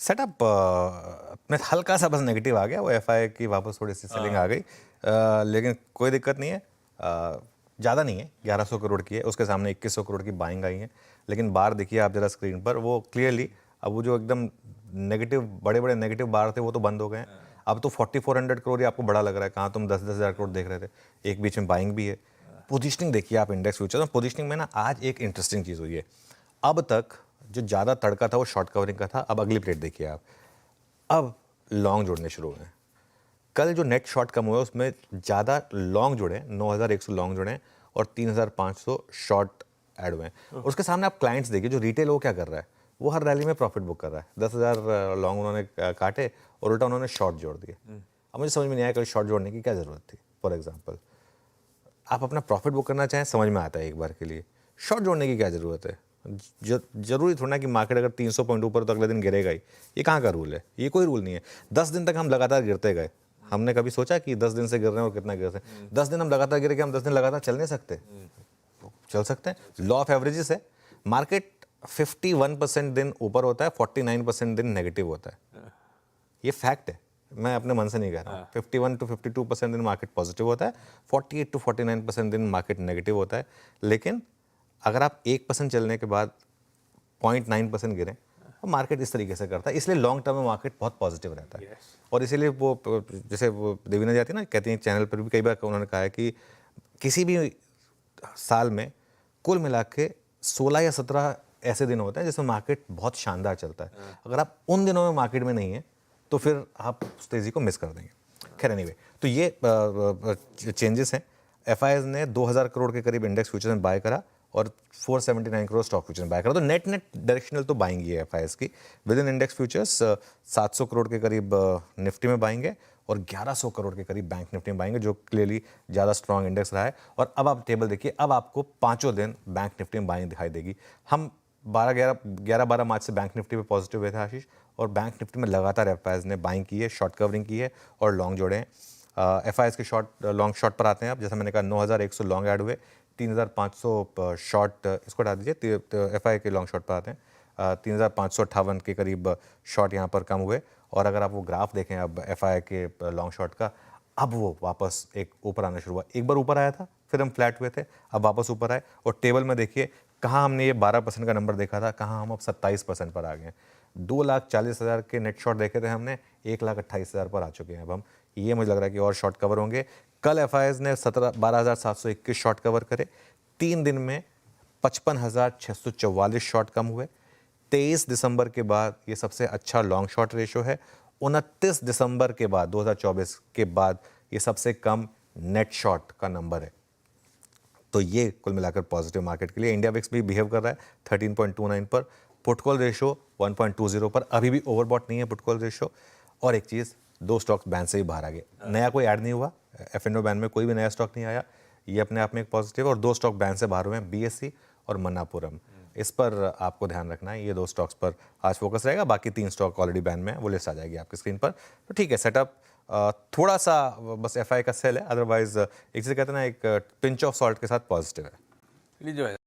Setup में हल्का सा बस नेगेटिव आ गया, वो एफआई की वापस थोड़ी सी सेलिंग आ गई, लेकिन कोई दिक्कत नहीं है, ज़्यादा नहीं है, 1100 करोड़ की है, उसके सामने 2100 करोड़ की बाइंग आई है। लेकिन बार देखिए आप जरा स्क्रीन पर, वो क्लियरली अब वो जो एकदम नेगेटिव बड़े बड़े नेगेटिव बार थे वो तो बंद हो गए हैं। अब तो 4400 करोड़ ही आपको बड़ा लग रहा है, कहाँ तुम 10-10 हज़ार करोड़ देख रहे थे, एक बीच में बाइंग भी है। पोजीशनिंग देखिए आप इंडेक्स फ्यूचर में, पोजीशनिंग में ना आज एक इंटरेस्टिंग चीज़ हुई है। अब तक जो ज़्यादा तड़का था वो शॉर्ट कवरिंग का था, अब अगली प्लेट देखिए आप, अब लॉन्ग जुड़ने शुरू हुए हैं। कल जो नेट शॉर्ट कम हुआ उसमें ज़्यादा लॉन्ग जुड़े, 9100 लॉन्ग जुड़े और 3500 शॉर्ट ऐड हुए हैं। उसके सामने आप क्लाइंट्स देखिए, जो रिटेल वो क्या कर रहा है, वो हर रैली में प्रॉफिट बुक कर रहा है। 10,000 लॉन्ग उन्होंने काटे और उल्टा उन्होंने शॉर्ट जोड़ दिए। अब मुझे समझ में नहीं आया कल शॉर्ट जोड़ने की क्या ज़रूरत थी। फॉर एग्जाम्पल आप अपना प्रॉफिट बुक करना चाहें, समझ में आता है एक बार के लिए, शॉर्ट जोड़ने की क्या ज़रूरत है। जरूरी थोड़ा कि मार्केट अगर 300 पॉइंट ऊपर तो अगले दिन गिरेगा ही, ये कहाँ का रूल है, ये कोई रूल नहीं है। 10 दिन तक हम लगातार गिरते गए, हमने कभी सोचा कि 10 दिन से गिर रहे हैं और कितना गिर रहे हैं। 10 दिन हम लगातार गिरे, हम 10 दिन लगातार चल नहीं सकते, चल सकते हैं। लॉ ऑफ एवरेजेस है, मार्केट 51% दिन ऊपर होता है, 49% दिन नेगेटिव होता है, ये फैक्ट है, मैं अपने मन से नहीं कह रहा हूँ। 51 to 52% दिन मार्केट पॉजिटिव होता है, 48 to 49% दिन मार्केट नेगेटिव होता है। लेकिन अगर आप 1% चलने के बाद 0.9% गिरें तो मार्केट इस तरीके से करता है, इसलिए लॉन्ग टर्म में मार्केट बहुत पॉजिटिव रहता है। और इसीलिए वो जैसे वो देवीना जाती है ना, कहती हैं चैनल पर भी कई बार उन्होंने कहा है कि किसी भी साल में कुल मिला के 16 या 17 ऐसे दिन होते हैं जिसमें मार्केट बहुत शानदार चलता है। अगर आप उन दिनों में मार्केट में नहीं है तो फिर आप उस तेज़ी को मिस कर देंगे। खैर एनीवे, तो ये चेंजेस हैं। एफआईआईज ने 2000 करोड़ के करीब इंडेक्स फ्यूचर में बाय करा और 479 करोड़ स्टॉक फ्यूचर में बाय करा, तो नेट नेट डायरेक्शनल तो बाइंग ही है एफआईआईज की। With in index futures 700 crore के करीब निफ्टी में बाइंग है और 1100 करोड़ के करीब बैंक निफ्टी में बाइंग है, जो क्लियरली ज़्यादा स्ट्रॉन्ग इंडेक्स रहा है। और अब आप टेबल देखिए, अब आपको पाँचों दिन बैंक निफ्टी में बाइंग दिखाई देगी। हम 11-12 मार्च से बैंक निफ्टी पे पॉजिटिव हुए थे आशीष, और बैंक निफ्टी में लगातार एफआईआईज ने बाइंग की है, शॉर्ट कवरिंग की है और लॉन्ग जोड़े हैं। एफआईआईज के लॉन्ग शॉर्ट पर आते हैं आप, जैसा मैंने कहा 9100 लॉन्ग ऐड हुए, 3500 शॉर्ट, इसको हटा दीजिए, एफआईआई के लॉन्ग शॉर्ट पर आते हैं। 3558 के करीब शॉर्ट यहाँ पर कम हुए। और अगर आप वो ग्राफ देखें अब एफआईआई के लॉन्ग शॉर्ट का, अब वो वापस एक ऊपर आना शुरू हुआ। एक बार ऊपर आया था, फिर हम फ्लैट हुए थे, अब वापस ऊपर आए। और टेबल में देखिए, कहाँ हमने ये 12% का नंबर देखा था, कहाँ हम अब 27% पर आ गए हैं। 2,40,000 के नेट शॉर्ट देखे थे हमने, 1,28,000 पर आ चुके हैं अब हम। ये मुझे लग रहा है कि और शॉर्ट कवर होंगे। कल एफआईआईज ने 12,721 शॉर्ट कवर करे। 3 दिन में 55,644 शॉर्ट कम हुए। 23 दिसंबर के बाद ये सबसे अच्छा लॉन्ग शॉर्ट रेशो है। 29 दिसंबर के बाद 2024 के बाद ये सबसे कम नेट शॉर्ट का नंबर है। तो ये कुल मिलाकर पॉजिटिव मार्केट के लिए। इंडिया विक्स भी बिहेव कर रहा है 13.29 पर, पुटकॉल रेशो 1.20 पर, अभी भी ओवरबॉट नहीं है पुटकॉल रेशो। और एक चीज़, 2 स्टॉक्स बैन से ही बाहर आ गए, नया कोई ऐड नहीं हुआ, एफ&ओ बैन में कोई भी नया स्टॉक नहीं आया, ये अपने आप में एक पॉजिटिव। और 2 स्टॉक बैन से बाहर हुए हैं, बीएससी और मन्नापुरम। इस पर आपको ध्यान रखना है, ये 2 स्टॉक्स पर आज फोकस रहेगा। बाकी 3 स्टॉक ऑलरेडी बैन में है, वो लिस्ट आ जाएगी आपकी स्क्रीन पर। तो ठीक है, सेटअप थोड़ा सा बस एफआई का सेल है, अदरवाइज एक चीज़ कहते हैं ना, एक पिंच ऑफ सॉल्ट के साथ पॉजिटिव है। जो है